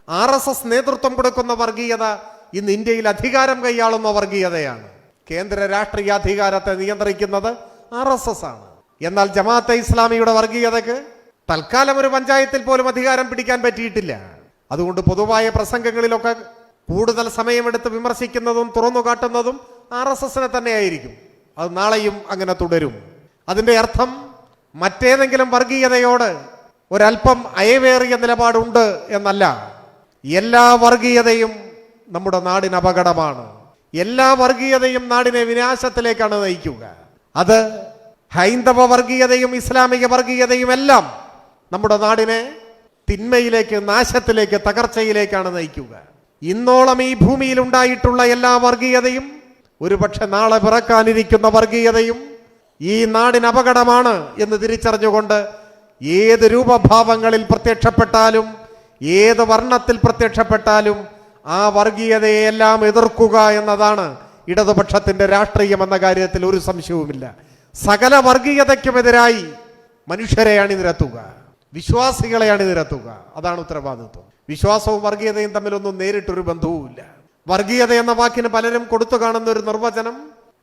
RSS നേതൃത്വം കൊടുക്കുന്ന വർഗീയത ഇന്ന് ഇന്ത്യയിൽ അധികാരം കൈയാളുന്ന വർഗീയതയാണ്. കേന്ദ്ര രാഷ്ട്രീയ അധികാരത്തെ നിയന്ത്രിക്കുന്നത് RSS ആണ്. എന്നാൽ ജമാഅത്തെ ഇസ്ലാമിയുടെ വർഗീയതയ്ക്ക് തൽക്കാലം ഒരു പഞ്ചായത്തിൽ പോലും അധികാരം പിടിക്കാൻ പറ്റിയിട്ടില്ല. അതുകൊണ്ട് പൊതുവായ പ്രസംഗങ്ങളിലൊക്കെ കൂടുതൽ സമയമെടുത്ത് വിമർശിക്കുന്നതും തുറന്നു കാട്ടുന്നതും RSSനെ തന്നെയായിരിക്കും. അത് നാളെയും അങ്ങനെ തുടരും. അതിൻ്റെ അർത്ഥം മറ്റേതെങ്കിലും വർഗീയതയോട് ഒരല്പം അയവേറിയ നിലപാടുണ്ട് എന്നല്ല. എല്ലാ വർഗീയതയും നമ്മുടെ നാടിന് അപകടമാണ്. എല്ലാ വർഗീയതയും നാടിനെ വിനാശത്തിലേക്കാണ് നയിക്കുക. അത് ഹൈന്ദവ വർഗീയതയും ഇസ്ലാമിക വർഗീയതയും എല്ലാം നമ്മുടെ നാടിനെ തിന്മയിലേക്ക്, നാശത്തിലേക്ക്, തകർച്ചയിലേക്കാണ് നയിക്കുക. ഇന്നോളം ഈ ഭൂമിയിൽ ഉണ്ടായിട്ടുള്ള എല്ലാ വർഗീയതയും, ഒരുപക്ഷെ നാളെ പിറക്കാനിരിക്കുന്ന വർഗീയതയും ഈ നാടിന് അപകടമാണ് എന്ന് തിരിച്ചറിഞ്ഞുകൊണ്ട് ഏത് രൂപഭാവങ്ങളിൽ പ്രത്യക്ഷപ്പെട്ടാലും, ഏത് വർണ്ണത്തിൽ പ്രത്യക്ഷപ്പെട്ടാലും ആ വർഗീയതയെല്ലാം എതിർക്കുക എന്നതാണ് ഇടതുപക്ഷത്തിന്റെ രാഷ്ട്രീയം എന്ന കാര്യത്തിൽ ഒരു സംശയവുമില്ല. സകല വർഗീയതയ്ക്കുമെതിരായി മനുഷ്യരെ അണിനിരത്തുക, വിശ്വാസികളെ അണിനിരത്തുക, അതാണ് ഉത്തരവാദിത്വം. വിശ്വാസവും വർഗീയതയും തമ്മിലൊന്നും നേരിട്ടൊരു ബന്ധവുമില്ല. വർഗീയത എന്ന വാക്കിന് പലരും കൊടുത്തു കാണുന്ന ഒരു നിർവചനം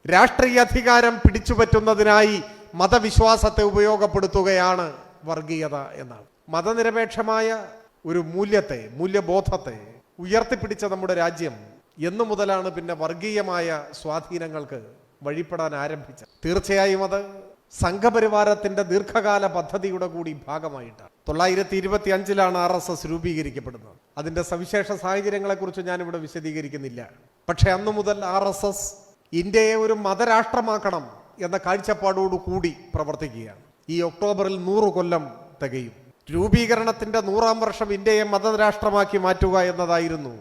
രാഷ്ട്രീയ അധികാരം പിടിച്ചുപറ്റുന്നതിനായി മതവിശ്വാസത്തെ ഉപയോഗപ്പെടുത്തുകയാണ് വർഗീയത എന്നാണ്. മതനിരപേക്ഷമായ ഒരു മൂല്യബോധത്തെ ഉയർത്തിപ്പിടിച്ച നമ്മുടെ രാജ്യം എന്നു മുതലാണ് പിന്നെ വർഗീയമായ സ്വാധീനങ്ങൾക്ക് വഴിപ്പെടാൻ ആരംഭിച്ചത്? തീർച്ചയായും അത് സംഘപരിവാരത്തിന്റെ ദീർഘകാല പദ്ധതിയുടെ കൂടി ഭാഗമായിട്ടാണ്. 1925 RSS രൂപീകരിക്കപ്പെടുന്നത്. അതിന്റെ സവിശേഷ സാഹചര്യങ്ങളെക്കുറിച്ച് ഞാനിവിടെ വിശദീകരിക്കുന്നില്ല. പക്ഷെ അന്നു മുതൽ RSS ഇന്ത്യയെ ഒരു മതരാഷ്ട്രമാക്കണം എന്ന കാഴ്ചപ്പാടോടുകൂടി പ്രവർത്തിക്കുകയാണ്. ഈ ഒക്ടോബറിൽ 100 കൊല്ലം തികയും. രൂപീകരണത്തിന്റെ 100ാം വർഷം ഇന്ത്യയെ മതരാഷ്ട്രമാക്കി മാറ്റുക എന്നതായിരുന്നു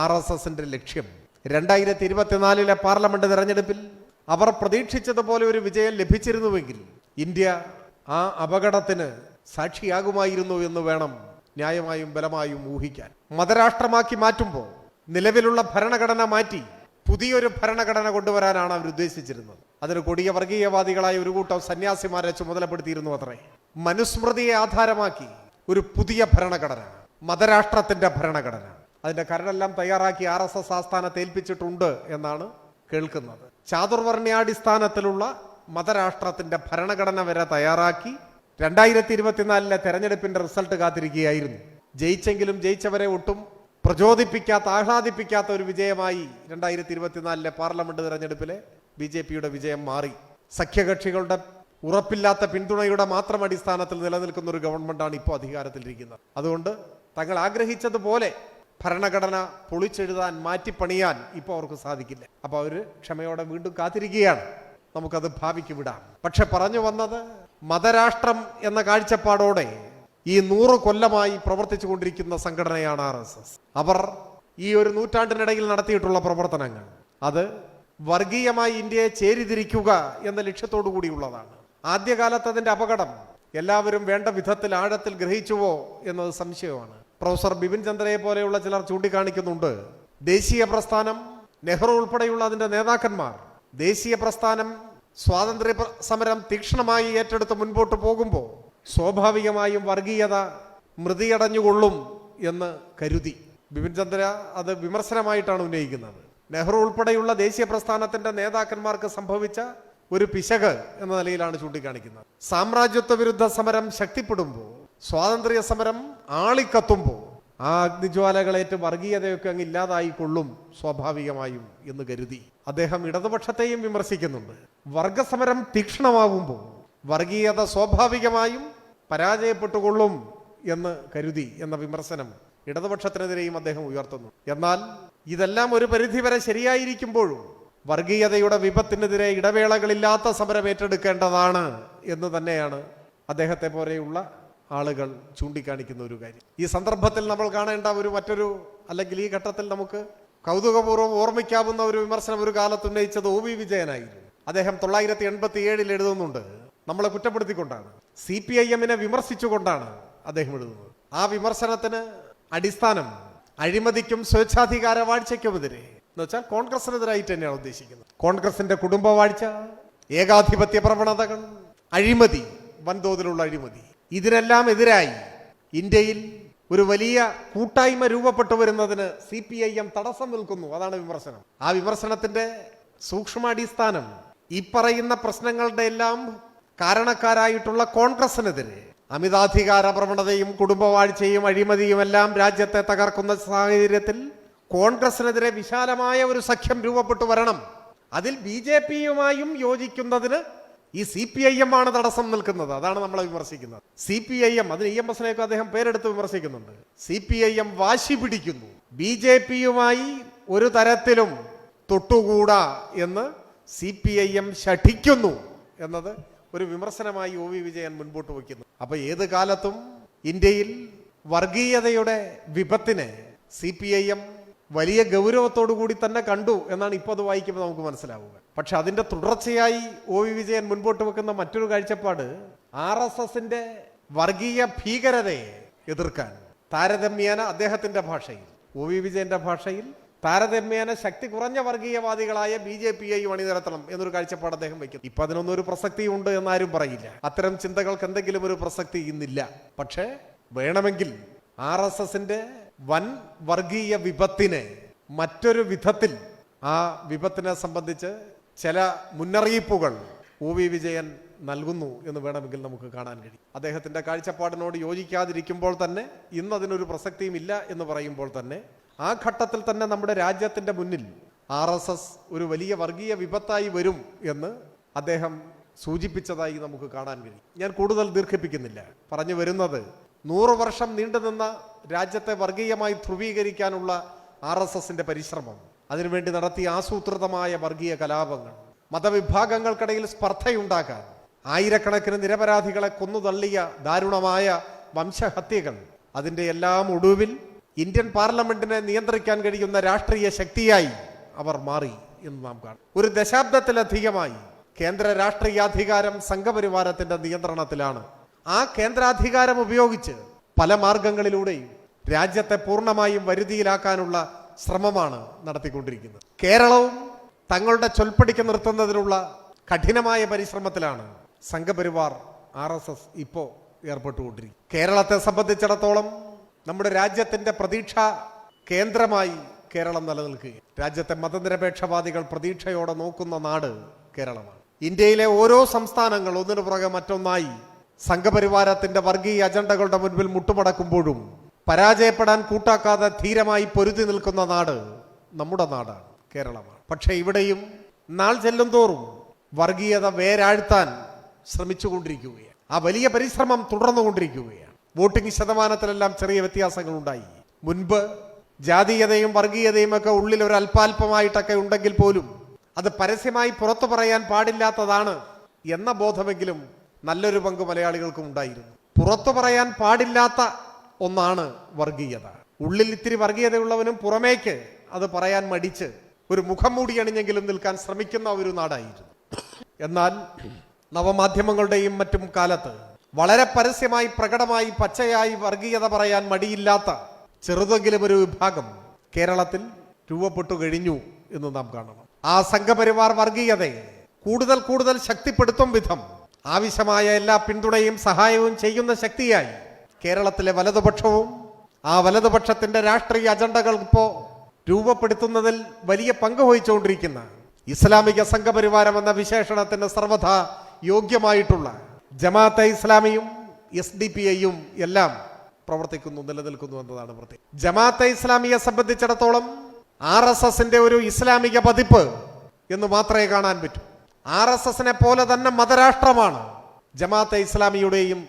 RSSന്റെ ലക്ഷ്യം. 2024 പാർലമെന്റ് തെരഞ്ഞെടുപ്പിൽ അവർ പ്രതീക്ഷിച്ചതുപോലെ ഒരു വിജയം ലഭിച്ചിരുന്നുവെങ്കിൽ ഇന്ത്യ ആ അപകടത്തിന് സാക്ഷിയാകുമായിരുന്നു എന്ന് വേണം ന്യായമായും ബലമായും ഊഹിക്കാൻ. മതരാഷ്ട്രമാക്കി മാറ്റുമ്പോൾ നിലവിലുള്ള ഭരണഘടന മാറ്റി പുതിയൊരു ഭരണഘടന കൊണ്ടുവരാനാണ് അവർ ഉദ്ദേശിച്ചിരുന്നത്. അതിന് കൊടിയ വർഗീയവാദികളായ ഒരു കൂട്ടം സന്യാസിമാരെ ചുമതലപ്പെടുത്തിയിരുന്നു അത്രേ. മനുസ്മൃതിയെ ആധാരമാക്കി ഒരു പുതിയ ഭരണഘടന, മതരാഷ്ട്രത്തിന്റെ ഭരണഘടന, അതിന്റെ കരടെല്ലാം തയ്യാറാക്കി RSS ആസ്ഥാനത്ത് ഏൽപ്പിച്ചിട്ടുണ്ട് എന്നാണ് കേൾക്കുന്നത്. ചാതുർവർണ്ണയാടിസ്ഥാനത്തിലുള്ള മതരാഷ്ട്രത്തിന്റെ ഭരണഘടന വരെ തയ്യാറാക്കി 2024 തെരഞ്ഞെടുപ്പിന്റെ റിസൾട്ട് കാത്തിരിക്കുകയായിരുന്നു. ജയിച്ചെങ്കിലും ജയിച്ചവരെ ഒട്ടും പ്രചോദിപ്പിക്കാത്ത, ആഹ്ലാദിപ്പിക്കാത്ത ഒരു വിജയമായി 2024 പാർലമെന്റ് തെരഞ്ഞെടുപ്പിലെ BJPയുടെ വിജയം മാറി. സഖ്യകക്ഷികളുടെ ഉറപ്പില്ലാത്ത പിന്തുണയുടെ മാത്രം അടിസ്ഥാനത്തിൽ നിലനിൽക്കുന്ന ഒരു ഗവൺമെന്റാണ് ഇപ്പോൾ അധികാരത്തിലിരിക്കുന്നത്. അതുകൊണ്ട് തങ്ങൾ ആഗ്രഹിച്ചതുപോലെ ഭരണഘടന പൊളിച്ചെഴുതാൻ, മാറ്റിപ്പണിയാൻ ഇപ്പോൾ അവർക്ക് സാധിക്കില്ല. അപ്പോൾ അവർ ക്ഷമയോടെ വീണ്ടും കാത്തിരിക്കുകയാണ്. നമുക്കത് ഭാവിക്ക് വിടാം. പക്ഷെ പറഞ്ഞു വന്നത്, മതരാഷ്ട്രം എന്ന കാഴ്ചപ്പാടോടെ ഈ 100 കൊല്ലമായി പ്രവർത്തിച്ചു കൊണ്ടിരിക്കുന്ന സംഘടനയാണ് RSS. അവർ ഈ ഒരു നൂറ്റാണ്ടിനിടയിൽ നടത്തിയിട്ടുള്ള പ്രവർത്തനങ്ങൾ അത് വർഗീയമായി ഇന്ത്യയെ ചേരിതിരിക്കുക എന്ന ലക്ഷ്യത്തോടു കൂടിയുള്ളതാണ്. ആദ്യകാലത്ത് അതിന്റെ അപകടം എല്ലാവരും വേണ്ട വിധത്തിൽ ആഴത്തിൽ ഗ്രഹിച്ചുവോ എന്നത് സംശയമാണ്. പ്രൊഫസർ ബിപിൻ ചന്ദ്രയെ പോലെയുള്ള ചിലർ ചൂണ്ടിക്കാണിക്കുന്നുണ്ട്, ദേശീയ പ്രസ്ഥാനം, നെഹ്റു ഉൾപ്പെടെയുള്ള അതിന്റെ നേതാക്കന്മാർ ദേശീയ പ്രസ്ഥാനം സ്വാതന്ത്ര്യ സമരം തീക്ഷ്ണമായി ഏറ്റെടുത്ത് മുൻപോട്ട് പോകുമ്പോൾ സ്വാഭാവികമായും വർഗീയത മൃതിയടഞ്ഞുകൊള്ളും എന്ന് കരുതി. ബിപിൻ ചന്ദ്ര അത് വിമർശനമായിട്ടാണ് ഉന്നയിക്കുന്നത്. നെഹ്റു ഉൾപ്പെടെയുള്ള ദേശീയ പ്രസ്ഥാനത്തിന്റെ നേതാക്കന്മാർക്ക് സംഭവിച്ച ഒരു പിശക് എന്ന നിലയിലാണ് ചൂണ്ടിക്കാണിക്കുന്നത്. സാമ്രാജ്യത്വ വിരുദ്ധ സമരം ശക്തിപ്പെടുമ്പോൾ, സ്വാതന്ത്ര്യ സമരം ആളിക്കത്തുമ്പോൾ ആ അഗ്നിജ്വാലകളേറ്റ് വർഗീയതയൊക്കെ അങ്ങ് ഇല്ലാതായിക്കൊള്ളും സ്വാഭാവികമായും എന്ന് കരുതി. അദ്ദേഹം ഇടതുപക്ഷത്തെയും വിമർശിക്കുന്നുണ്ട്. വർഗസമരം തീക്ഷ്ണമാകുമ്പോൾ വർഗീയത സ്വാഭാവികമായും പരാജയപ്പെട്ടുകൊള്ളും എന്ന് കരുതി എന്ന വിമർശനം ഇടതുപക്ഷത്തിനെതിരെയും അദ്ദേഹം ഉയർത്തുന്നു. എന്നാൽ ഇതെല്ലാം ഒരു പരിധിവരെ ശരിയായിരിക്കുമ്പോഴും വർഗീയതയുടെ വിപത്തിനെതിരെ ഇടവേളകളില്ലാത്ത സമരം ഏറ്റെടുക്കേണ്ടതാണ് എന്ന് തന്നെയാണ് അദ്ദേഹത്തെ പോലെയുള്ള ആളുകൾ ചൂണ്ടിക്കാണിക്കുന്ന ഒരു കാര്യം. ഈ സന്ദർഭത്തിൽ നമ്മൾ കാണേണ്ട മറ്റൊരു അല്ലെങ്കിൽ ഈ ഘട്ടത്തിൽ നമുക്ക് കൗതുകപൂർവ്വം ഓർമ്മിക്കാവുന്ന ഒരു വിമർശനം ഒരു കാലത്ത് ഉന്നയിച്ചത് OV വിജയനായിരുന്നു. അദ്ദേഹം 1987 എഴുതുന്നുണ്ട്, നമ്മളെ കുറ്റപ്പെടുത്തിക്കൊണ്ടാണ്, CPIM-നെ വിമർശിച്ചുകൊണ്ടാണ് അദ്ദേഹം എഴുതുന്നത്. ആ വിമർശനത്തിന് അടിസ്ഥാനം അഴിമതിക്കും സ്വേച്ഛാധികാര വാഴ്ചയ്ക്കുമെതിരെ എന്ന് വെച്ചാൽ കോൺഗ്രസിനെതിരായിട്ട് തന്നെയാണ് ഉദ്ദേശിക്കുന്നത്. കോൺഗ്രസിന്റെ കുടുംബവാഴ്ച, ഏകാധിപത്യ പ്രവണതകൾ, അഴിമതി, വൻതോതിലുള്ള അഴിമതി, ഇതിനെല്ലാം എതിരായി ഇന്ത്യയിൽ ഒരു വലിയ കൂട്ടായ്മ രൂപപ്പെട്ടു വരുന്നതിന് CPIM തടസ്സം നിൽക്കുന്നു. അതാണ് വിമർശനം. ആ വിമർശനത്തിന്റെ സൂക്ഷ്മാടിസ്ഥാനം ഈ പറയുന്ന പ്രശ്നങ്ങളുടെ എല്ലാം കാരണക്കാരായിട്ടുള്ള കോൺഗ്രസിനെതിരെ അമിതാധികാര പ്രവണതയും കുടുംബവാഴ്ചയും അഴിമതിയും എല്ലാം രാജ്യത്തെ തകർക്കുന്ന സാഹചര്യത്തിൽ കോൺഗ്രസിനെതിരെ വിശാലമായ ഒരു സഖ്യം രൂപപ്പെട്ടു വരണം. അതിൽ BJPയുമായും യോജിക്കുന്നതിന് ഈ CPIM ആണ് തടസ്സം നിൽക്കുന്നത്. അതാണ് നമ്മളെ വിമർശിക്കുന്നത്. CPIM, അതിന് EMSനെയൊക്കെ അദ്ദേഹം പേരെടുത്ത് വിമർശിക്കുന്നുണ്ട്. CPIM വാശി പിടിക്കുന്നു, BJPയുമായി ഒരു തരത്തിലും തൊട്ടുകൂടാ എന്ന് CPIM ശഠിക്കുന്നു എന്നത് ഒരു വിമർശനമായി OV വിജയൻ മുൻപോട്ട് വയ്ക്കുന്നു. അപ്പൊ ഏത് കാലത്തും ഇന്ത്യയിൽ വർഗീയതയുടെ വിപത്തിനെ CPIM വലിയ ഗൗരവത്തോടു കൂടി തന്നെ കണ്ടു എന്നാണ് ഇപ്പോൾ അത് വായിക്കുമ്പോൾ നമുക്ക് മനസ്സിലാവുക. പക്ഷെ അതിന്റെ തുടർച്ചയായി OV വിജയൻ മുൻപോട്ട് വെക്കുന്ന മറ്റൊരു കാഴ്ചപ്പാട് RSSന്റെ വർഗീയ ഭീകരതയെ എതിർക്കാൻ താരതമ്യേന അദ്ദേഹത്തിന്റെ ഭാഷയിൽ, OV വിജയന്റെ ഭാഷയിൽ താരതമ്യേന ശക്തി കുറഞ്ഞ വർഗീയവാദികളായ BJPയെയും അണിനിരത്തണം എന്നൊരു കാഴ്ചപ്പാട് അദ്ദേഹം വയ്ക്കുന്നു. ഇപ്പൊ അതിനൊന്നും ഒരു പ്രസക്തി ഉണ്ട് എന്നാരും പറയില്ല. അത്തരം ചിന്തകൾക്ക് എന്തെങ്കിലും ഒരു പ്രസക്തി ഇന്നില്ല. പക്ഷേ വേണമെങ്കിൽ RSSന്റെ വൻ വർഗീയ വിപത്തിനെ മറ്റൊരു വിധത്തിൽ ആ വിപത്തിനെ സംബന്ധിച്ച് ചില മുന്നറിയിപ്പുകൾ OV വിജയൻ നൽകുന്നു എന്ന് വേണമെങ്കിൽ നമുക്ക് കാണാൻ കഴിയും. അദ്ദേഹത്തിന്റെ കാഴ്ചപ്പാടിനോട് യോജിക്കാതിരിക്കുമ്പോൾ തന്നെ, ഇന്ന് അതിനൊരു പ്രസക്തിയും ഇല്ല എന്ന് പറയുമ്പോൾ തന്നെ, ആ ഘട്ടത്തിൽ തന്നെ നമ്മുടെ രാജ്യത്തിന്റെ മുന്നിൽ RSS ഒരു വലിയ വർഗീയ വിപത്തായി വരും എന്ന് അദ്ദേഹം സൂചിപ്പിച്ചതായി നമുക്ക് കാണാൻ കഴിയും. ഞാൻ കൂടുതൽ ദീർഘിപ്പിക്കുന്നില്ല. പറഞ്ഞു വരുന്നത് 100 വർഷം നീണ്ടുനിന്ന രാജ്യത്തെ വർഗീയമായി ധ്രുവീകരിക്കാനുള്ള RSSന്റെ പരിശ്രമം, അതിനുവേണ്ടി നടത്തിയ ആസൂത്രിതമായ വർഗീയ കലാപങ്ങൾ, മതവിഭാഗങ്ങൾക്കിടയിൽ സ്പർദ്ധയുണ്ടാക്കാൻ ആയിരക്കണക്കിന് നിരപരാധികളെ കൊന്നുതള്ളിയ ദാരുണമായ വംശഹത്യകൾ, അതിൻ്റെ എല്ലാം ഒടുവിൽ ഇന്ത്യൻ പാർലമെന്റിനെ നിയന്ത്രിക്കാൻ കഴിയുന്ന രാഷ്ട്രീയ ശക്തിയായി അവർ മാറി എന്ന് നാം കാണും. ഒരു ദശാബ്ദത്തിലധികമായി കേന്ദ്ര രാഷ്ട്രീയാധികാരം സംഘപരിവാരത്തിന്റെ നിയന്ത്രണത്തിലാണ്. ആ കേന്ദ്രാധികാരം ഉപയോഗിച്ച് പല മാർഗങ്ങളിലൂടെയും രാജ്യത്തെ പൂർണ്ണമായും വരുതിയിലാക്കാനുള്ള ശ്രമമാണ് നടത്തിക്കൊണ്ടിരിക്കുന്നത്. കേരളവും തങ്ങളുടെ ചൊൽപ്പടിക്ക് നിർത്തുന്നതിനുള്ള കഠിനമായ പരിശ്രമത്തിലാണ് സംഘപരിവാർ RSS ഇപ്പോൾ ഏർപ്പെട്ടുകൊണ്ടിരിക്കുന്നത്. കേരളത്തെ സംബന്ധിച്ചിടത്തോളം നമ്മുടെ രാജ്യത്തിന്റെ പ്രതീക്ഷാ കേന്ദ്രമായി കേരളം നിലനിൽക്കുകയും രാജ്യത്തെ മതനിരപേക്ഷവാദികൾ പ്രതീക്ഷയോടെ നോക്കുന്ന നാട് കേരളമാണ്. ഇന്ത്യയിലെ ഓരോ സംസ്ഥാനങ്ങൾ ഒന്നിനു പുറകെ മറ്റൊന്നായി സംഘപരിവാരത്തിന്റെ വർഗീയ അജണ്ടകളുടെ മുൻപിൽ മുട്ടുമടക്കുമ്പോഴും പരാജയപ്പെടാൻ കൂട്ടാക്കാതെ ധീരമായി പൊരുതി നിൽക്കുന്ന നാട് നമ്മുടെ നാടാണ്, കേരളമാണ്. പക്ഷെ ഇവിടെയും നാൾ ചെല്ലും തോറും വർഗീയത വേരാഴ്ത്താൻ ശ്രമിച്ചുകൊണ്ടിരിക്കുകയാണ്. ആ വലിയ പരിശ്രമം തുടർന്നുകൊണ്ടിരിക്കുകയാണ്. വോട്ടിംഗ് ശതമാനത്തിലെല്ലാം ചെറിയ വ്യത്യാസങ്ങൾ ഉണ്ടായി. മുൻപ് ജാതീയതയും വർഗീയതയും ഒക്കെ ഉള്ളിൽ ഒരു അല്പാൽപമായിട്ടൊക്കെ ഉണ്ടെങ്കിൽ പോലും അത് പരസ്യമായി പുറത്തു പറയാൻ പാടില്ലാത്തതാണ് എന്ന ബോധമെങ്കിലും നല്ലൊരു പങ്ക് മലയാളികൾക്കും ഉണ്ടായിരുന്നു. പുറത്തു പറയാൻ പാടില്ലാത്ത ഒന്നാണ് വർഗീയത. ഉള്ളിൽ ഇത്തിരി വർഗീയതയുള്ളവനും പുറമേക്ക് അത് പറയാൻ മടിച്ച് ഒരു മുഖം മൂടി അണിഞ്ഞെങ്കിലും നിൽക്കാൻ ശ്രമിക്കുന്ന ഒരു നാടായിരുന്നു. എന്നാൽ നവമാധ്യമങ്ങളുടെയും മറ്റും കാലത്ത് വളരെ പരസ്യമായി പ്രകടമായി പച്ചയായി വർഗീയത പറയാൻ മടിയില്ലാത്ത ചെറുതെങ്കിലും ഒരു വിഭാഗം കേരളത്തിൽ രൂപപ്പെട്ടു കഴിഞ്ഞു എന്ന് നാം കാണണം. ആ സംഘപരിവാർ വർഗീയതയെ കൂടുതൽ കൂടുതൽ ശക്തിപ്പെടുത്തും വിധം ആവശ്യമായ എല്ലാ പിന്തുണയും സഹായവും ചെയ്യുന്ന ശക്തിയായി കേരളത്തിലെ വലതുപക്ഷവും ആ വലതുപക്ഷത്തിന്റെ രാഷ്ട്രീയ അജണ്ടകൾ ഇപ്പോൾ രൂപപ്പെടുത്തുന്നതിൽ വലിയ പങ്ക് വഹിച്ചുകൊണ്ടിരിക്കുന്ന ഇസ്ലാമിക സംഘപരിവാരം എന്ന വിശേഷണത്തിന് സർവഥാ യോഗ്യമായിട്ടുള്ള ജമാഅത്തെ ഇസ്ലാമിയും SDPIയും എല്ലാം പ്രവർത്തിക്കുന്നു, നിലനിൽക്കുന്നു എന്നതാണ് പ്രത്യേകം. ജമാഅത്തെ ഇസ്ലാമിയെ സംബന്ധിച്ചിടത്തോളം RSSന്റെ ഒരു ഇസ്ലാമിക പതിപ്പ് എന്ന് മാത്രമേ കാണാൻ പറ്റൂ. RSSനെ പോലെ തന്നെ മതരാഷ്ട്രമാണ് ജമാഅത്തെ ഇസ്ലാമിയുടെയും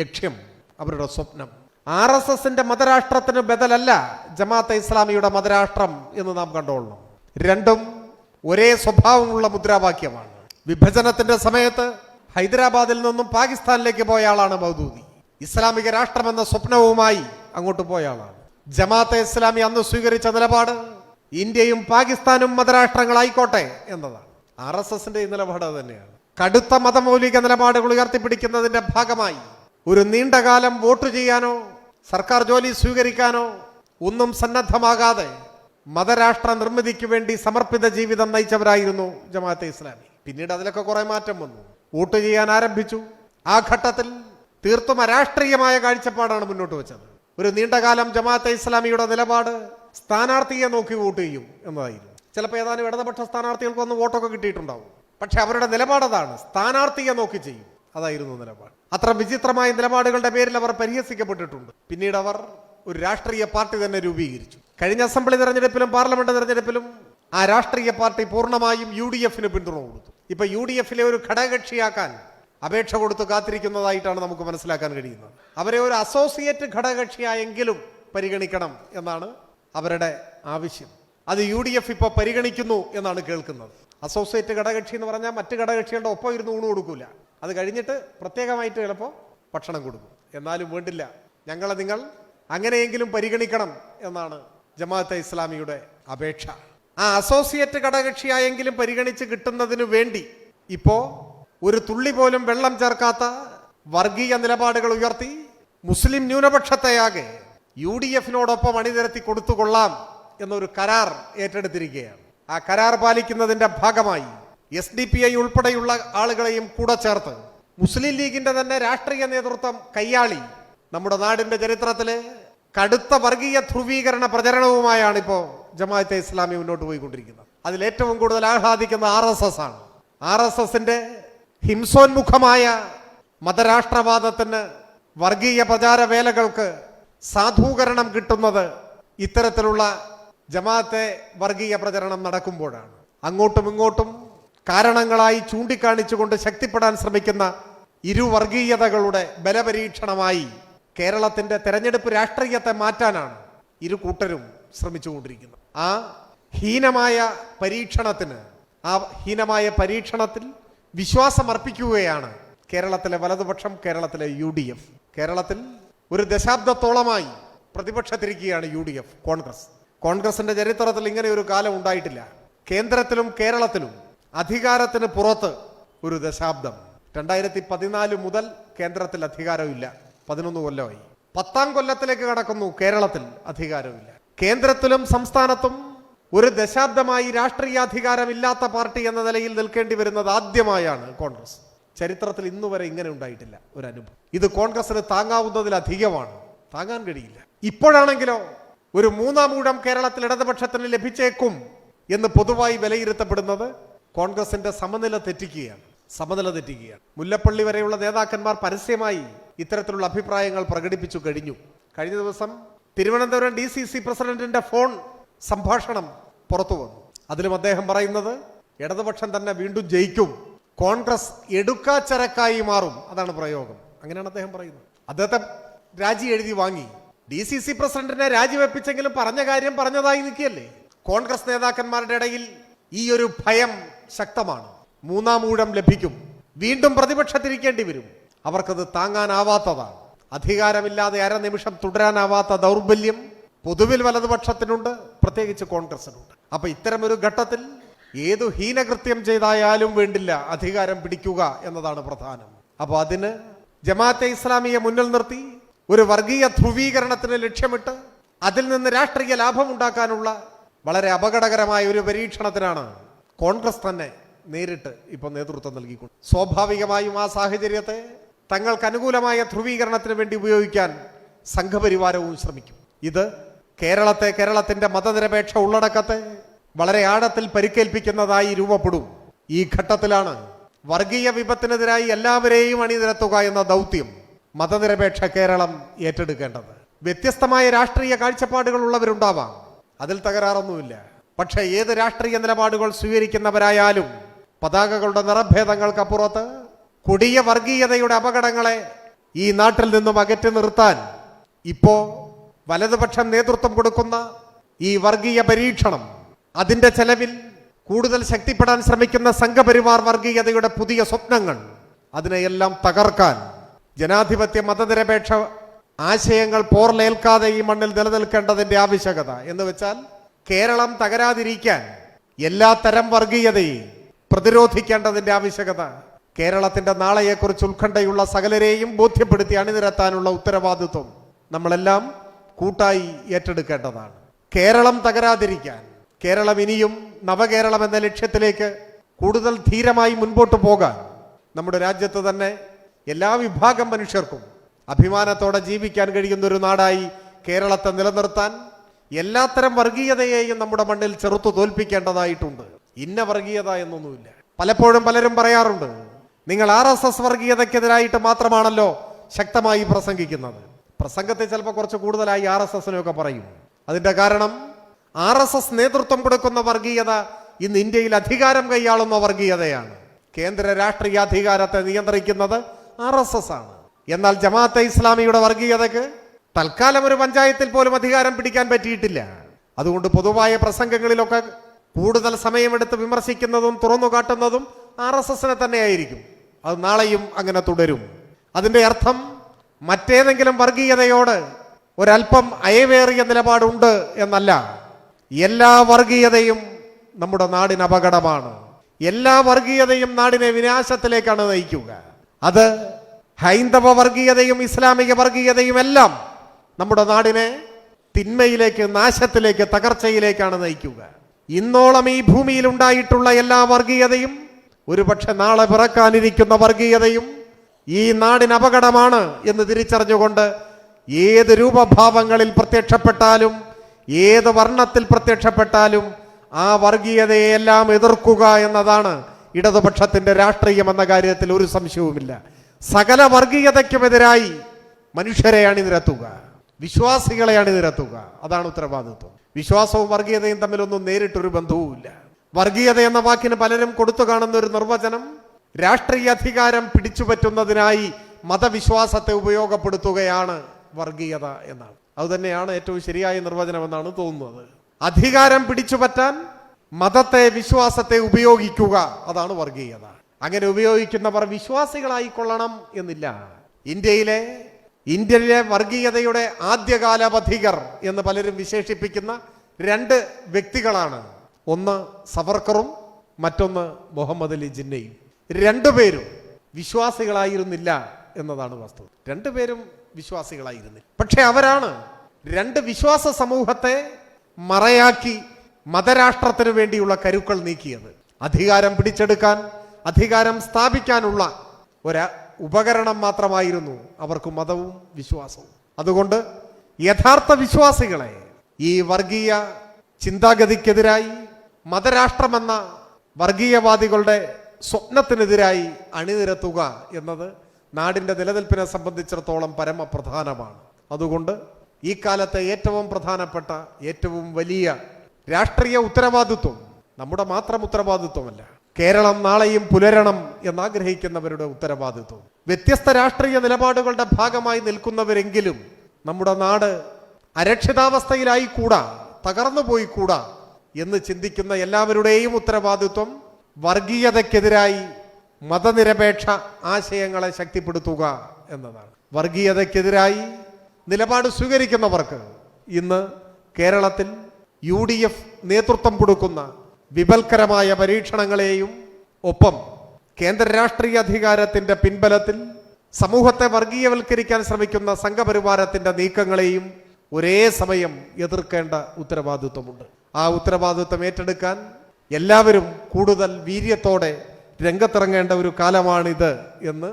ലക്ഷ്യം, അവരുടെ സ്വപ്നം. RSSന്റെ മതരാഷ്ട്രത്തിന് ബദലല്ല ജമാഅത്തെ ഇസ്ലാമിയുടെ മതരാഷ്ട്രം എന്ന് നാം കണ്ടോളണം. രണ്ടും ഒരേ സ്വഭാവമുള്ള മുദ്രാവാക്യമാണ്. വിഭജനത്തിന്റെ സമയത്ത് ഹൈദരാബാദിൽ നിന്നും പാകിസ്ഥാനിലേക്ക് പോയ ആളാണ് മൗദൂദി. ഇസ്ലാമിക രാഷ്ട്രമെന്ന സ്വപ്നവുമായി അങ്ങോട്ട് പോയ ആളാണ്. ജമാഅത്തെ ഇസ്ലാമി അന്ന് സ്വീകരിച്ച നിലപാട് ഇന്ത്യയും പാകിസ്ഥാനും മതരാഷ്ട്രങ്ങളായിക്കോട്ടെ എന്നതാണ്. RSSന്റെ ഈ നിലപാട് തന്നെയാണ്. കടുത്ത മതമൗലിക നിലപാടുകൾ ഉയർത്തിപ്പിടിക്കുന്നതിന്റെ ഭാഗമായി ഒരു നീണ്ടകാലം വോട്ട് ചെയ്യാനോ സർക്കാർ ജോലി സ്വീകരിക്കാനോ ഒന്നും സന്നദ്ധമാകാതെ മതരാഷ്ട്ര നിർമ്മിതിക്ക് വേണ്ടി സമർപ്പിത ജീവിതം നയിച്ചവരായിരുന്നു ജമാഅത്തെ ഇസ്ലാമി. പിന്നീട് അതിലൊക്കെ കുറെ മാറ്റം വന്നു, വോട്ട് ചെയ്യാൻ ആരംഭിച്ചു. ആ ഘട്ടത്തിൽ തീർത്തും അരാഷ്ട്രീയമായ കാഴ്ചപ്പാടാണ് മുന്നോട്ട് വെച്ചത്. ഒരു നീണ്ടകാലം ജമാഅത്തെ ഇസ്ലാമിയുടെ നിലപാട് സ്ഥാനാർത്ഥിയെ നോക്കി വോട്ട് ചെയ്യും എന്നതായിരുന്നു. ചിലപ്പോൾ ഏതാനും ഇടതുപക്ഷ സ്ഥാനാർത്ഥികൾക്കൊന്ന് വോട്ടൊക്കെ കിട്ടിയിട്ടുണ്ടാവും. പക്ഷെ അവരുടെ നിലപാടതാണ്, സ്ഥാനാർത്ഥിയെ നോക്കി ചെയ്യും. അതായിരുന്നു നിലപാട്. അത്ര വിചിത്രമായ നിലപാടുകളുടെ പേരിൽ അവർ പരിഹസിക്കപ്പെട്ടിട്ടുണ്ട്. പിന്നീട് അവർ ഒരു രാഷ്ട്രീയ പാർട്ടി തന്നെ രൂപീകരിച്ചു. കഴിഞ്ഞ അസംബ്ലി തെരഞ്ഞെടുപ്പിലും പാർലമെന്റ് തെരഞ്ഞെടുപ്പിലും ആ രാഷ്ട്രീയ പാർട്ടി പൂർണ്ണമായും UDF പിന്തുണ കൊടുത്തു. ഇപ്പൊ UDF ഒരു ഘടകകക്ഷിയാക്കാൻ അപേക്ഷ കൊടുത്ത് കാത്തിരിക്കുന്നതായിട്ടാണ് നമുക്ക് മനസ്സിലാക്കാൻ കഴിയുന്നത്. അവരെ ഒരു അസോസിയേറ്റ് ഘടകകക്ഷിയായെങ്കിലും പരിഗണിക്കണം എന്നാണ് അവരുടെ ആവശ്യം. അത് UDF ഇപ്പോൾ പരിഗണിക്കുന്നു എന്നാണ് കേൾക്കുന്നത്. അസോസിയേറ്റ് ഘടകകക്ഷി എന്ന് പറഞ്ഞാൽ മറ്റ് ഘടകകക്ഷികളുടെ ഒപ്പം ഇരുന്ന് ഊണ് കൊടുക്കൂല. അത് കഴിഞ്ഞിട്ട് പ്രത്യേകമായിട്ട് ചിലപ്പോൾ ഭക്ഷണം കൊടുക്കും. എന്നാലും വേണ്ടില്ല, ഞങ്ങളെ നിങ്ങൾ അങ്ങനെയെങ്കിലും പരിഗണിക്കണം എന്നാണ് ജമാഅത്തെ ഇസ്ലാമിയുടെ അപേക്ഷ. ആ അസോസിയേറ്റ് ഘടകകക്ഷിയായെങ്കിലും പരിഗണിച്ച് കിട്ടുന്നതിനു വേണ്ടി ഇപ്പോ ഒരു തുള്ളി പോലും വെള്ളം ചേർക്കാത്ത വർഗീയ നിലപാടുകൾ ഉയർത്തി മുസ്ലിം ന്യൂനപക്ഷത്തെയാകെ UDF അണിനിരത്തി കൊടുത്തുകൊള്ളാം എന്നൊരു കരാർ ഏറ്റെടുത്തിരിക്കുകയാണ്. ആ കരാർ പാലിക്കുന്നതിന്റെ ഭാഗമായി SDPI ഉൾപ്പെടെയുള്ള ആളുകളെയും കൂടെ ചേർത്ത് മുസ്ലിം ലീഗിന്റെ തന്നെ രാഷ്ട്രീയ നേതൃത്വം കയ്യാളി നമ്മുടെ നാടിന്റെ ചരിത്രത്തിലെ കടുത്ത വർഗീയ ധ്രുവീകരണ പ്രചരണവുമായാണ് ഇപ്പോൾ ജമാഅത്തെ ഇസ്ലാമി മുന്നോട്ട് പോയിക്കൊണ്ടിരിക്കുന്നത്. അതിൽ ഏറ്റവും കൂടുതൽ ആഹ്ലാദിക്കുന്ന RSS ആണ്. RSSന്റെ ഹിംസോന്മുഖമായ മതരാഷ്ട്രവാദത്തിന്, വർഗീയ പ്രചാര വേലകൾക്ക് സാധൂകരണം കിട്ടുന്നത് ഇത്തരത്തിലുള്ള ജമാഅത്തെ വർഗീയ പ്രചരണം നടക്കുമ്പോഴാണ്. അങ്ങോട്ടും ഇങ്ങോട്ടും കാരണങ്ങളായി ചൂണ്ടിക്കാണിച്ചുകൊണ്ട് ശക്തിപ്പെടാൻ ശ്രമിക്കുന്ന ഇരു വർഗീയതകളുടെ ബലപരീക്ഷണമായി കേരളത്തിന്റെ തെരഞ്ഞെടുപ്പ് രാഷ്ട്രീയത്തെ മാറ്റാനാണ് ഇരു കൂട്ടരും ശ്രമിച്ചുകൊണ്ടിരിക്കുന്നത്. ആ ഹീനമായ പരീക്ഷണത്തിൽ വിശ്വാസം അർപ്പിക്കുകയാണ് കേരളത്തിലെ വലതുപക്ഷം, കേരളത്തിലെ UDF. കേരളത്തിൽ ഒരു ദശാബ്ദത്തോളമായി പ്രതിപക്ഷത്തിരിക്കുകയാണ് UDF, കോൺഗ്രസിന്റെ ചരിത്രത്തിൽ ഇങ്ങനെ ഒരു കാലം ഉണ്ടായിട്ടില്ല. കേന്ദ്രത്തിലും കേരളത്തിലും അധികാരത്തിന് പുറത്ത് ഒരു ദശാബ്ദം. 2014 മുതൽ കേന്ദ്രത്തിൽ അധികാരമില്ല, 11 കൊല്ലമായി. 10ാം കൊല്ലത്തിലേക്ക് കടക്കുന്നു, കേരളത്തിൽ അധികാരമില്ല. കേന്ദ്രത്തിലും സംസ്ഥാനത്തും ഒരു ദശാബ്ദമായി രാഷ്ട്രീയാധികാരമില്ലാത്ത പാർട്ടി എന്ന നിലയിൽ നിൽക്കേണ്ടി വരുന്നത് ആദ്യമായാണ് കോൺഗ്രസ്. ചരിത്രത്തിൽ ഇന്നുവരെ ഇങ്ങനെ ഉണ്ടായിട്ടില്ല ഒരു അനുഭവം. ഇത് കോൺഗ്രസിന് താങ്ങാവുന്നതിലധികമാണ്, താങ്ങാൻ കഴിയില്ല. ഇപ്പോഴാണെങ്കിലോ ഒരു 3ാം ഊഴം കേരളത്തിൽ ഇടതുപക്ഷത്തിന് ലഭിച്ചേക്കും എന്ന് പൊതുവായി വിലയിരുത്തപ്പെടുന്നത് കോൺഗ്രസിന്റെ സമനില തെറ്റിക്കുകയാണ്. മുല്ലപ്പള്ളി വരെയുള്ള നേതാക്കന്മാർ പരസ്യമായി ഇത്തരത്തിലുള്ള അഭിപ്രായങ്ങൾ പ്രകടിപ്പിച്ചു കഴിഞ്ഞു. കഴിഞ്ഞ ദിവസം തിരുവനന്തപുരം DCC പ്രസിഡന്റിന്റെ ഫോൺ സംഭാഷണം പുറത്തു വന്നു. അതിലും അദ്ദേഹം പറയുന്നത് ഇടതുപക്ഷം തന്നെ വീണ്ടും ജയിക്കും, കോൺഗ്രസ് എടുക്കാച്ചരക്കായി മാറും, അതാണ് പ്രയോഗം. അങ്ങനെയാണ് അദ്ദേഹം പറയുന്നത്. അദ്ദേഹത്തെ രാജി എഴുതി വാങ്ങി. DCC പ്രസിഡന്റിനെ രാജിവെപ്പിച്ചെങ്കിലും പറഞ്ഞ കാര്യം പറഞ്ഞതായി നിൽക്കുകയല്ലേ. കോൺഗ്രസ് നേതാക്കന്മാരുടെ ഇടയിൽ ഈ ഒരു ഭയം ശക്തമാണ്. 3ാം ഊഴം ലഭിക്കും, വീണ്ടും പ്രതിപക്ഷത്തിരിക്കേണ്ടി വരും. അവർക്കത് താങ്ങാനാവാത്തതാണ്. അധികാരമില്ലാതെ അരനിമിഷം തുടരാനാവാത്ത ദൗർബല്യം പൊതുവിൽ വലതുപക്ഷത്തിനുണ്ട്, പ്രത്യേകിച്ച് കോൺഗ്രസിനുണ്ട്. അപ്പൊ ഇത്തരമൊരു ഘട്ടത്തിൽ ഏതു ഹീനകൃത്യം ചെയ്തായാലും വേണ്ടില്ല, അധികാരം പിടിക്കുക എന്നതാണ് പ്രധാനം. അപ്പൊ അതിന് ജമാഅത്തെ ഇസ്ലാമിയെ മുന്നിൽ നിർത്തി ഒരു വർഗീയ ധ്രുവീകരണത്തിന് ലക്ഷ്യമിട്ട് അതിൽ നിന്ന് രാഷ്ട്രീയ ലാഭം ഉണ്ടാക്കാനുള്ള വളരെ അപകടകരമായ ഒരു പരീക്ഷണത്തിനാണ് കോൺഗ്രസ് തന്നെ നേരിട്ട് ഇപ്പോൾ നേതൃത്വം നൽകിക്കൊണ്ട്. സ്വാഭാവികമായും ആ സാഹചര്യത്തെ തങ്ങൾക്ക് അനുകൂലമായ ധ്രുവീകരണത്തിന് വേണ്ടി ഉപയോഗിക്കാൻ സംഘപരിവാരവും ശ്രമിക്കും. ഇത് കേരളത്തിന്റെ മതനിരപേക്ഷ ഉള്ളടക്കത്തെ വളരെ ആഴത്തിൽ പരിക്കേൽപ്പിക്കുന്നതായി രൂപപ്പെടും. ഈ ഘട്ടത്തിലാണ് വർഗീയ വിപത്തിനെതിരായി എല്ലാവരെയും അണിനിരത്തുക എന്ന ദൗത്യം മതനിരപേക്ഷ കേരളം ഏറ്റെടുക്കേണ്ടത്. വ്യത്യസ്തമായ രാഷ്ട്രീയ കാഴ്ചപ്പാടുകൾ ഉള്ളവരുണ്ടാവാം, അതിൽ തകരാറൊന്നുമില്ല. പക്ഷേ ഏത് രാഷ്ട്രീയ നിലപാടുകൾ സ്വീകരിക്കുന്നവരായാലും പതാകകളുടെ നിറഭേദങ്ങൾക്കപ്പുറത്ത് കൊടിയ വർഗീയതയുടെ അപകടങ്ങളെ ഈ നാട്ടിൽ നിന്നും അകറ്റി നിർത്താൻ ഇപ്പോ വലതുപക്ഷം നേതൃത്വം കൊടുക്കുന്ന ഈ വർഗീയ പരീക്ഷണം, അതിന്റെ ചെലവിൽ കൂടുതൽ ശക്തിപ്പെടാൻ ശ്രമിക്കുന്ന സംഘപരിവാർ വർഗീയതയുടെ പുതിയ സ്വപ്നങ്ങൾ, അതിനെയെല്ലാം തകർക്കാൻ ജനാധിപത്യ മതനിരപേക്ഷ ആശയങ്ങൾ പോർലേൽക്കാതെ ഈ മണ്ണിൽ നിലനിൽക്കേണ്ടതിന്റെ ആവശ്യകത എന്ന് വെച്ചാൽ കേരളം തകരാതിരിക്കാൻ എല്ലാ തരം വർഗീയതയും പ്രതിരോധിക്കേണ്ടതിന്റെ ആവശ്യകത കേരളത്തിന്റെ നാളെയെക്കുറിച്ച് ഉത്കണ്ഠയുള്ള സകലരെയും ബോധ്യപ്പെടുത്തി അണിനിരത്താനുള്ള ഉത്തരവാദിത്വം നമ്മളെല്ലാം കൂട്ടായി ഏറ്റെടുക്കേണ്ടതാണ്. കേരളം തകരാതിരിക്കാൻ, കേരളം ഇനിയും നവകേരളം എന്ന ലക്ഷ്യത്തിലേക്ക് കൂടുതൽ ധീരമായി മുൻപോട്ട് പോകാൻ നമ്മുടെ രാജ്യത്ത് തന്നെ എല്ലാ വിഭാഗം മനുഷ്യർക്കും അഭിമാനത്തോടെ ജീവിക്കാൻ കഴിയുന്ന ഒരു നാടായി കേരളത്തെ നിലനിർത്താൻ എല്ലാത്തരം വർഗീയതയെയും നമ്മുടെ മണ്ണിൽ ചെറുത്തു തോൽപ്പിക്കേണ്ടതായിട്ടുണ്ട്. ഇന്ന വർഗീയത എന്നൊന്നുമില്ല. പലപ്പോഴും പലരും പറയാറുണ്ട്, നിങ്ങൾ RSS വർഗീയതയ്ക്കെതിരായിട്ട് മാത്രമാണല്ലോ ശക്തമായി പ്രസംഗിക്കുന്നത്. പ്രസംഗത്തെ ചിലപ്പോൾ കുറച്ച് കൂടുതലായി RSSനൊക്കെ പറയും. അതിന്റെ കാരണം RSS നേതൃത്വം കൊടുക്കുന്ന വർഗീയത ഇന്ന് ഇന്ത്യയിൽ അധികാരം കൈയാളുന്ന വർഗീയതയാണ്. കേന്ദ്ര രാഷ്ട്രീയ അധികാരത്തെ നിയന്ത്രിക്കുന്നത് RSS ആണ്. എന്നാൽ ജമാഅത്തെ ഇസ്ലാമിയുടെ വർഗീയതയ്ക്ക് തൽക്കാലം ഒരു പഞ്ചായത്തിൽ പോലും അധികാരം പിടിക്കാൻ പറ്റിയിട്ടില്ല. അതുകൊണ്ട് പൊതുവായ പ്രസംഗങ്ങളിലൊക്കെ കൂടുതൽ സമയമെടുത്ത് വിമർശിക്കുന്നതും തുറന്നു കാട്ടുന്നതും RSSനെ തന്നെയായിരിക്കും. അത് നാളെയും അങ്ങനെ തുടരും. അതിന്റെ അർത്ഥം മറ്റേതെങ്കിലും വർഗീയതയോട് ഒരല്പം അയവേറിയ നിലപാടുണ്ട് എന്നല്ല. എല്ലാ വർഗീയതയും നമ്മുടെ നാടിന് അപകടമാണ്. എല്ലാ വർഗീയതയും നാടിനെ വിനാശത്തിലേക്കാണ് നയിക്കുക. അത് ഹൈന്ദവ വർഗീയതയും ഇസ്ലാമിക വർഗീയതയും എല്ലാം നമ്മുടെ നാടിനെ തിന്മയിലേക്ക്, നാശത്തിലേക്ക്, തകർച്ചയിലേക്കാണ് നയിക്കുക. ഇന്നോളം ഈ ഭൂമിയിൽ ഉണ്ടായിട്ടുള്ള എല്ലാ വർഗീയതയും, ഒരുപക്ഷെ നാളെ പിറക്കാനിരിക്കുന്ന വർഗീയതയും ഈ നാടിന് അപകടമാണ് എന്ന് തിരിച്ചറിഞ്ഞുകൊണ്ട് ഏത് രൂപഭാവങ്ങളിൽ പ്രത്യക്ഷപ്പെട്ടാലും, ഏത് വർണ്ണത്തിൽ പ്രത്യക്ഷപ്പെട്ടാലും ആ വർഗീയതയെല്ലാം എതിർക്കുക എന്നതാണ് ഇടതുപക്ഷത്തിന്റെ രാഷ്ട്രീയം എന്ന കാര്യത്തിൽ ഒരു സംശയവുമില്ല. സകല വർഗീയതയ്ക്കുമെതിരായി മനുഷ്യരെ അണിനിരത്തുക, വിശ്വാസികളെ അണിനിരത്തുക, അതാണ് ഉത്തരവാദിത്വം. വിശ്വാസവും വർഗീയതയും തമ്മിലൊന്നും നേരിട്ടൊരു ബന്ധവുമില്ല. വർഗീയത എന്ന വാക്കിന് പലരും കൊടുത്തു കാണുന്ന ഒരു നിർവചനം രാഷ്ട്രീയ അധികാരം പിടിച്ചുപറ്റുന്നതിനായി മതവിശ്വാസത്തെ ഉപയോഗപ്പെടുത്തുകയാണ് വർഗീയത എന്നാണ്. അതുതന്നെയാണ് ഏറ്റവും ശരിയായ നിർവചനം എന്നാണ് തോന്നുന്നത്. അധികാരം പിടിച്ചുപറ്റാൻ മതത്തെ, വിശ്വാസത്തെ ഉപയോഗിക്കുക, അതാണ് വർഗീയത. അങ്ങനെ ഉപയോഗിക്കുന്നവർ വിശ്വാസികളായിക്കൊള്ളണം എന്നില്ല. ഇന്ത്യയിലെ വർഗീയതയുടെ ആദ്യകാല പഥികർ എന്ന് പലരും വിശേഷിപ്പിക്കുന്ന രണ്ട് വ്യക്തികളാണ്. ഒന്ന് സവർക്കറും മറ്റൊന്ന് മുഹമ്മദ് അലി ജിന്നയും. രണ്ടുപേരും വിശ്വാസികളായിരുന്നില്ല എന്നതാണ് വസ്തുത. രണ്ടുപേരും വിശ്വാസികളായിരുന്നില്ല. പക്ഷെ അവരാണ് രണ്ട് വിശ്വാസ സമൂഹത്തെ മറയാക്കി മതരാഷ്ട്രത്തിന് വേണ്ടിയുള്ള കരുക്കൾ നീക്കിയത്. അധികാരം പിടിച്ചെടുക്കാൻ, അധികാരം സ്ഥാപിക്കാനുള്ള ഒരു ഉപകരണം മാത്രമായിരുന്നു അവർക്ക് മതവും വിശ്വാസവും. അതുകൊണ്ട് യഥാർത്ഥ വിശ്വാസികളെ ഈ വർഗീയ ചിന്താഗതിക്കെതിരായി, മതരാഷ്ട്രമെന്ന വർഗീയവാദികളുടെ സ്വപ്നത്തിനെതിരായി അണിനിരത്തുക എന്നത് നാടിന്റെ നിലനിൽപ്പിനെ സംബന്ധിച്ചിടത്തോളം പരമപ്രധാനമാണ്. അതുകൊണ്ട് ഈ കാലത്തെ ഏറ്റവും പ്രധാനപ്പെട്ട, ഏറ്റവും വലിയ രാഷ്ട്രീയ ഉത്തരവാദിത്വം നമ്മുടെ മാത്രം ഉത്തരവാദിത്വമല്ല, കേരളം നാളെയും പുലരണം എന്നാഗ്രഹിക്കുന്നവരുടെ ഉത്തരവാദിത്വം. വ്യത്യസ്ത രാഷ്ട്രീയ നിലപാടുകളുടെ ഭാഗമായി നിൽക്കുന്നവരെങ്കിലും നമ്മുടെ നാട് അരക്ഷിതാവസ്ഥയിലായി കൂടാ, തകർന്നു പോയി കൂടാ എന്ന് ചിന്തിക്കുന്ന എല്ലാവരുടെയും ഉത്തരവാദിത്വം വർഗീയതയ്ക്കെതിരായി മതനിരപേക്ഷ ആശയങ്ങളെ ശക്തിപ്പെടുത്തുക എന്നതാണ്. വർഗീയതയ്ക്കെതിരായി നിലപാട് സ്വീകരിക്കുന്നവർക്ക് ഇന്ന് കേരളത്തിൽ UDF നേതൃത്വം കൊടുക്കുന്ന വിപൽക്കരമായ പരീക്ഷണങ്ങളെയും ഒപ്പം കേന്ദ്ര രാഷ്ട്രീയ അധികാരത്തിന്റെ പിൻബലത്തിൽ സമൂഹത്തെ വർഗീയവൽക്കരിക്കാൻ ശ്രമിക്കുന്ന സംഘപരിവാരത്തിന്റെ നീക്കങ്ങളെയും ഒരേ സമയം എതിർക്കേണ്ട ഉത്തരവാദിത്വമുണ്ട്. ആ ഉത്തരവാദിത്വം ഏറ്റെടുക്കാൻ എല്ലാവരും കൂടുതൽ വീര്യത്തോടെ രംഗത്തിറങ്ങേണ്ട ഒരു കാലമാണിത് എന്ന്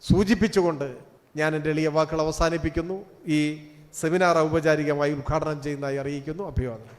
സൂചിപ്പിച്ചുകൊണ്ട് ഞാൻ എൻ്റെ എളിയ വാക്കുകൾ അവസാനിപ്പിക്കുന്നു. ഈ സെമിനാർ ഔപചാരികമായി ഉദ്ഘാടനം ചെയ്യുന്നതായി അറിയിക്കുന്നു. അഭിവാദനം.